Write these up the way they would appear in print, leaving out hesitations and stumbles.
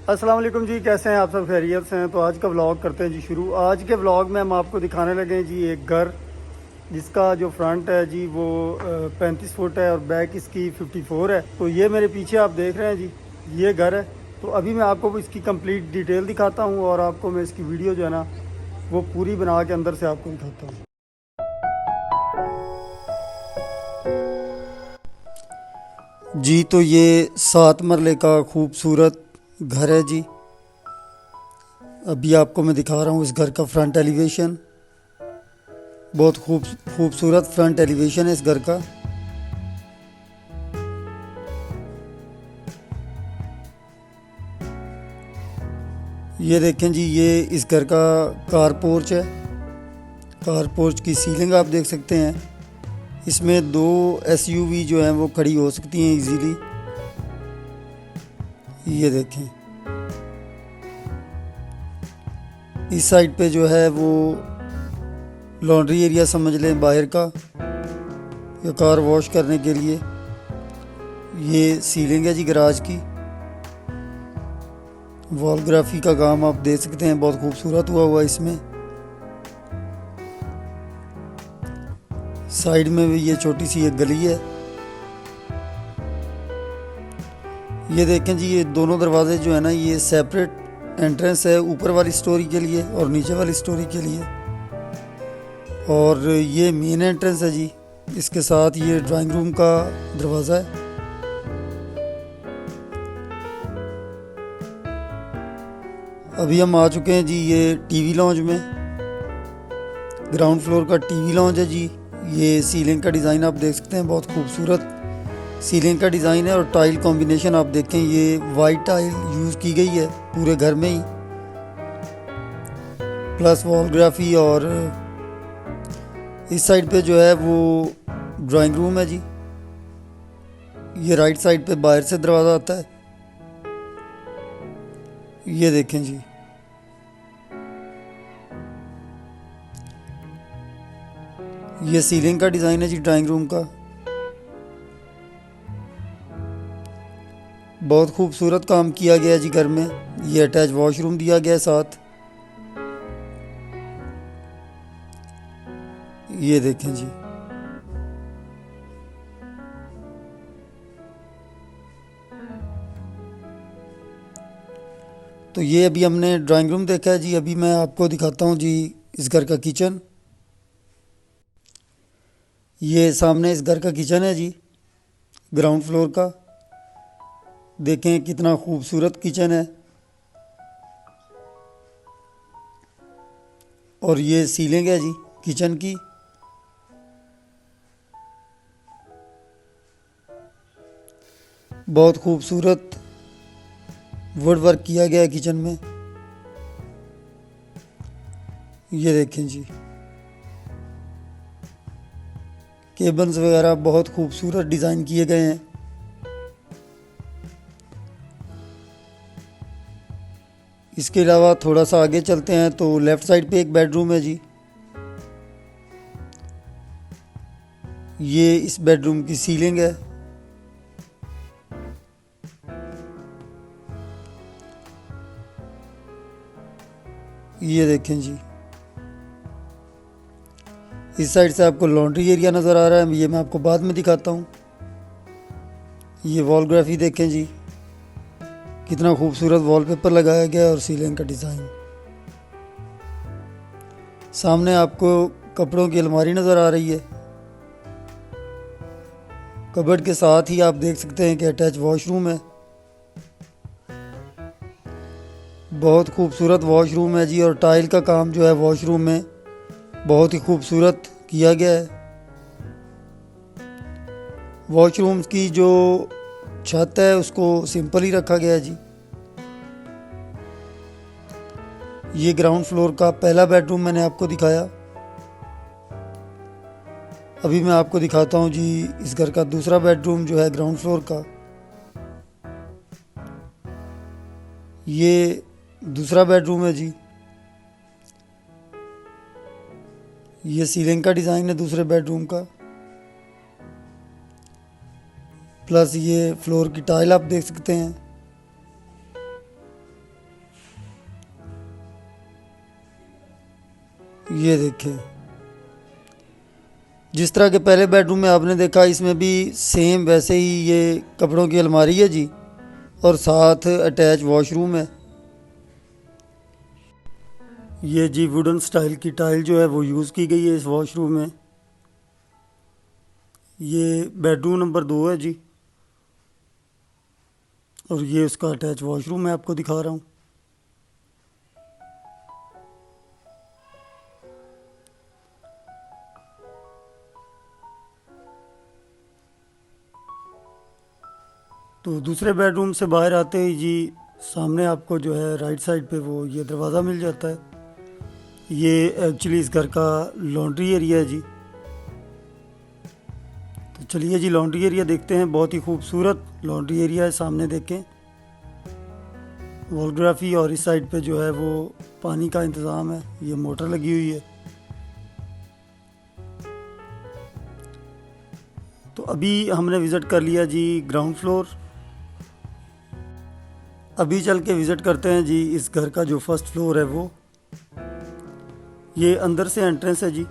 अस्सलाम वालेकुम जी, कैसे हैं आप सब? खैरियत से हैं? तो आज का व्लॉग करते हैं जी शुरू। आज के व्लॉग में हम आपको दिखाने लगे हैं जी एक घर जिसका जो फ्रंट है जी वो 35 फुट है और बैक इसकी 54 है। तो ये मेरे पीछे आप देख रहे हैं जी, ये घर है। तो अभी मैं आपको इसकी कंप्लीट डिटेल दिखाता हूँ और आपको मैं इसकी वीडियो जो है ना वो पूरी बना के अंदर से आपको दिखाता हूँ। जी तो ये 7 मरले का खूबसूरत घर है जी। अभी आपको मैं दिखा रहा हूँ इस घर का फ्रंट एलिवेशन। बहुत खूबसूरत फ्रंट एलिवेशन है इस घर का। ये देखें जी, ये इस घर का कार पोर्च है। कार पोर्च की सीलिंग आप देख सकते हैं। इसमें 2 एसयूवी जो हैं वो खड़ी हो सकती हैं इजीली। ये देखें, इस साइड पे जो है वो लॉन्ड्री एरिया समझ लें बाहर का, या कार वॉश करने के लिए। ये सीलिंग है जी गराज की। वॉलग्राफी का काम आप देख सकते हैं, बहुत खूबसूरत हुआ इसमें। साइड में भी ये छोटी सी एक गली है। ये देखें जी, ये दोनों दरवाजे जो है ना ये सेपरेट एंट्रेंस है, ऊपर वाली स्टोरी के लिए और नीचे वाली स्टोरी के लिए। और ये मेन एंट्रेंस है जी। इसके साथ ये ड्राइंग रूम का दरवाज़ा है। अभी हम आ चुके हैं जी ये टीवी लॉन्ज में। ग्राउंड फ्लोर का टीवी लॉन्ज है जी। ये सीलिंग का डिज़ाइन आप देख सकते हैं, बहुत खूबसूरत सीलिंग का डिज़ाइन है। और टाइल कॉम्बिनेशन आप देखें, ये वाइट टाइल यूज़ की गई है पूरे घर में ही, प्लस वॉलग्राफी। और इस साइड पे जो है वो ड्राइंग रूम है जी। ये राइट साइड पे बाहर से दरवाज़ा आता है। ये देखें जी, ये सीलिंग का डिज़ाइन है जी ड्राइंग रूम का। बहुत खूबसूरत काम किया गया है जी घर में। ये अटैच वॉशरूम दिया गया है साथ। ये देखें जी, तो ये अभी हमने ड्राइंग रूम देखा है जी। अभी मैं आपको दिखाता हूँ जी इस घर का किचन। ये सामने इस घर का किचन है जी, ग्राउंड फ्लोर का। देखें कितना खूबसूरत किचन है। और ये सीलिंग है जी किचन की। बहुत खूबसूरत वुड वर्क किया गया है किचन में। ये देखें जी, केबल्स वगैरह बहुत खूबसूरत डिज़ाइन किए गए हैं। इसके अलावा थोड़ा सा आगे चलते हैं तो लेफ़्ट साइड पे एक बेडरूम है जी। ये इस बेडरूम की सीलिंग है। ये देखें जी, इस साइड से आपको लॉन्ड्री एरिया नज़र आ रहा है। ये मैं आपको बाद में दिखाता हूँ। ये वॉलग्राफी देखें जी, कितना खूबसूरत वॉलपेपर लगाया गया है और सीलिंग का डिज़ाइन। सामने आपको कपड़ों की अलमारी नज़र आ रही है। कबर्ड के साथ ही आप देख सकते हैं कि अटैच वॉशरूम है। बहुत खूबसूरत वॉशरूम है जी। और टाइल का काम जो है वॉशरूम में बहुत ही खूबसूरत किया गया है। वॉशरूम की जो छत है उसको सिंपल ही रखा गया है जी। ये ग्राउंड फ्लोर का पहला बेडरूम मैंने आपको दिखाया। अभी मैं आपको दिखाता हूँ जी इस घर का दूसरा बेडरूम जो है ग्राउंड फ्लोर का। ये दूसरा बेडरूम है जी। ये सीलिंग का डिज़ाइन है दूसरे बेडरूम का, प्लस ये फ्लोर की टाइल आप देख सकते हैं। ये देखें, जिस तरह के पहले बेडरूम में आपने देखा, इसमें भी सेम वैसे ही ये कपड़ों की अलमारी है जी, और साथ अटैच वॉशरूम है। ये जी वुडन स्टाइल की टाइल जो है वो यूज़ की गई है इस वॉशरूम में। ये बेडरूम नंबर 2 है जी, और ये उसका अटैच वॉशरूम मैं आपको दिखा रहा हूँ। तो दूसरे बेडरूम से बाहर आते ही जी सामने आपको जो है राइट साइड पे वो ये दरवाज़ा मिल जाता है। ये एक्चुअली इस घर का लॉन्ड्री एरिया है जी। तो चलिए जी लॉन्ड्री एरिया देखते हैं। बहुत ही खूबसूरत लॉन्ड्री एरिया है, सामने देखें वॉलग्राफी, और इस साइड पे जो है वो पानी का इंतज़ाम है, ये मोटर लगी हुई है। तो अभी हमने विज़िट कर लिया जी ग्राउंड फ्लोर। अभी चल के विज़िट करते हैं जी इस घर का जो फर्स्ट फ्लोर है वो। ये अंदर से एंट्रेंस है जी।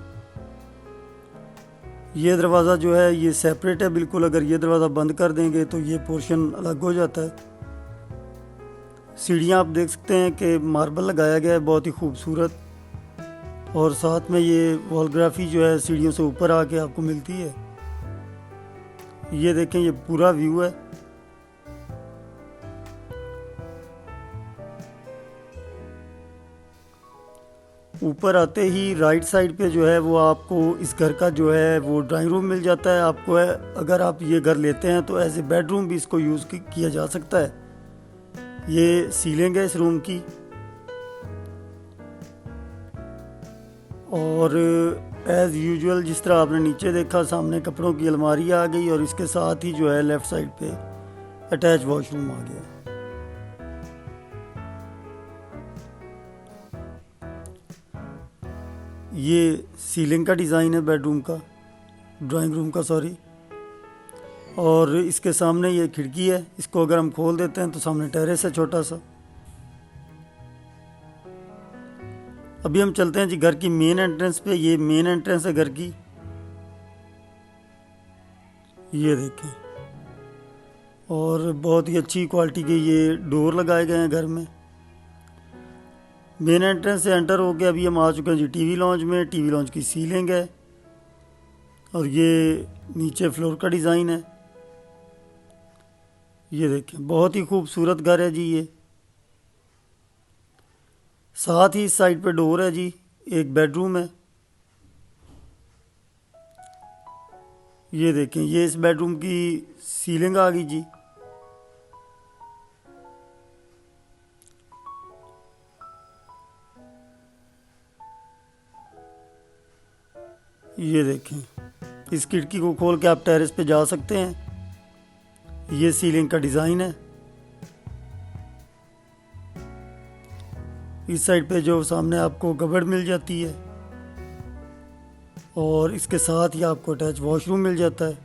ये दरवाज़ा जो है ये सेपरेट है बिल्कुल। अगर ये दरवाज़ा बंद कर देंगे तो ये पोर्शन अलग हो जाता है। सीढ़ियाँ आप देख सकते हैं कि मार्बल लगाया गया है, बहुत ही खूबसूरत, और साथ में ये वॉलग्राफी जो है सीढ़ियों से ऊपर आके आपको मिलती है। ये देखें, ये पूरा व्यू है। ऊपर आते ही राइट साइड पे जो है वो आपको इस घर का जो है वो ड्राइंग रूम मिल जाता है आपको है। अगर आप ये घर लेते हैं तो एज ए बेडरूम भी इसको यूज़ किया जा सकता है। ये सीलिंग है इस रूम की, और एज़ यूजुअल जिस तरह आपने नीचे देखा सामने कपड़ों की अलमारी आ गई, और इसके साथ ही जो है लेफ़्ट साइड पे अटैच वॉशरूम आ गया। ये सीलिंग का डिज़ाइन है बेडरूम का, ड्राइंग रूम का सॉरी, और इसके सामने ये खिड़की है। इसको अगर हम खोल देते हैं तो सामने टेरेस है छोटा सा। अभी हम चलते हैं जी घर की मेन एंट्रेंस पे। ये मेन एंट्रेंस है घर की। ये देखें, और बहुत ही अच्छी क्वालिटी के ये डोर लगाए गए हैं घर में। मेन एंट्रेंस से एंटर हो गया। अभी हम आ चुके हैं जी टीवी लॉन्ज में। टीवी लॉन्ज की सीलिंग है, और ये नीचे फ्लोर का डिज़ाइन है। ये देखें, बहुत ही खूबसूरत घर है जी ये। साथ ही इस साइड पे डोर है जी, एक बेडरूम है। ये देखें, ये इस बेडरूम की सीलिंग आ गई जी। ये देखें, इस खिड़की को खोल के आप टेरेस पे जा सकते हैं। ये सीलिंग का डिज़ाइन है। इस साइड पे जो सामने आपको कबर्ड मिल जाती है, और इसके साथ ही आपको अटैच वॉशरूम मिल जाता है।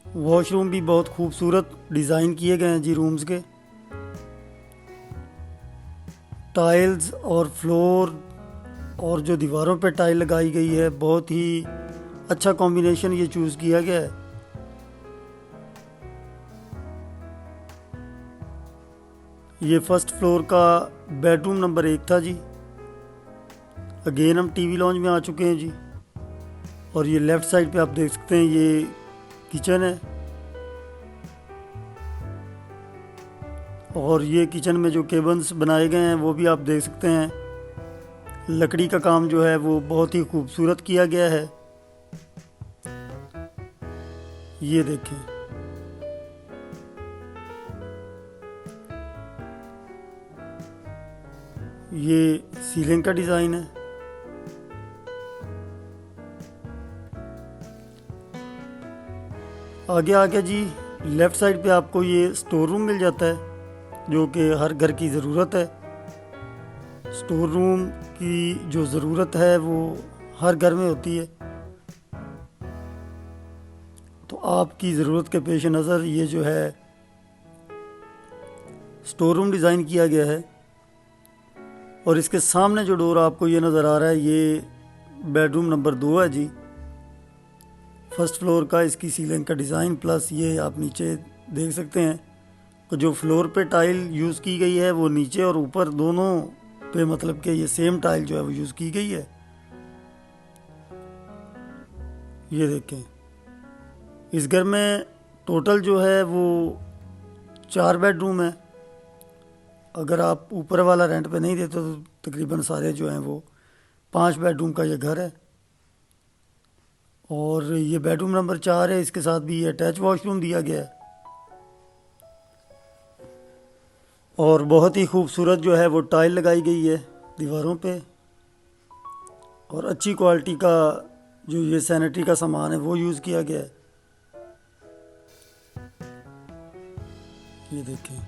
वॉशरूम भी बहुत खूबसूरत डिज़ाइन किए गए हैं जी रूम्स के। टाइल्स और फ्लोर और जो दीवारों पे टाइल लगाई गई है, बहुत ही अच्छा कॉम्बिनेशन ये चूज़ किया गया है। ये फर्स्ट फ्लोर का बेडरूम नंबर 1 था जी। अगेन हम टीवी लॉन्ज में आ चुके हैं जी, और ये लेफ़्ट साइड पे आप देख सकते हैं ये किचन है, और ये किचन में जो केबन्स बनाए गए हैं वो भी आप देख सकते हैं। लकड़ी का काम जो है वो बहुत ही खूबसूरत किया गया है। ये देखें, ये सीलिंग का डिज़ाइन है। आगे आके जी लेफ़्ट साइड पे आपको ये स्टोर रूम मिल जाता है, जो कि हर घर की ज़रूरत है। स्टोर रूम की जो ज़रूरत है वो हर घर में होती है। तो आपकी ज़रूरत के पेश नज़र ये जो है स्टोर रूम डिज़ाइन किया गया है, और इसके सामने जो डोर आपको ये नज़र आ रहा है, ये बेडरूम नंबर 2 है जी, फर्स्ट फ्लोर का। इसकी सीलिंग का डिज़ाइन प्लस ये आप नीचे देख सकते हैं कि जो फ्लोर पे टाइल यूज़ की गई है वो नीचे और ऊपर दोनों पे मतलब कि ये सेम टाइल जो है वो यूज़ की गई है। ये देखें, इस घर में टोटल जो है वो 4 बेडरूम है। अगर आप ऊपर वाला रेंट पे नहीं देते तो तकरीबन सारे जो हैं वो 5 बेडरूम का ये घर है। और ये बेडरूम नंबर 4 है, इसके साथ भी ये अटैच वॉशरूम दिया गया है। और बहुत ही खूबसूरत जो है वो टाइल लगाई गई है दीवारों पे, और अच्छी क्वालिटी का जो ये सैनिटरी का सामान है वो यूज़ किया गया है। ये देखें,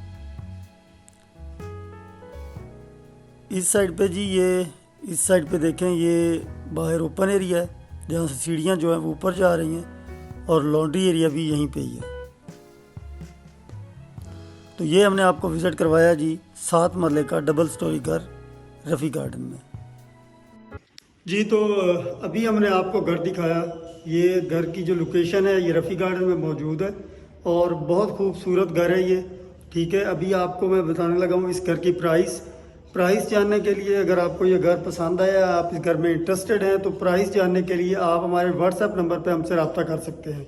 इस साइड पे जी, ये इस साइड पे देखें, ये बाहर ओपन एरिया है जहाँ से सीढ़ियाँ जो हैं वो ऊपर जा रही हैं, और लॉन्ड्री एरिया भी यहीं पे ही है। तो ये हमने आपको विज़िट करवाया जी 7 मरले का डबल स्टोरी घर रफ़ी गार्डन में जी। तो अभी हमने आपको घर दिखाया। ये घर की जो लोकेशन है ये रफ़ी गार्डन में मौजूद है और बहुत खूबसूरत घर है ये, ठीक है। अभी आपको मैं बताने लगा हूँ इस घर की प्राइस जानने के लिए। अगर आपको ये घर पसंद आया, आप इस घर में इंटरेस्टेड हैं, तो प्राइस जानने के लिए आप हमारे व्हाट्सएप नंबर पर हमसे रब्ता कर सकते हैं।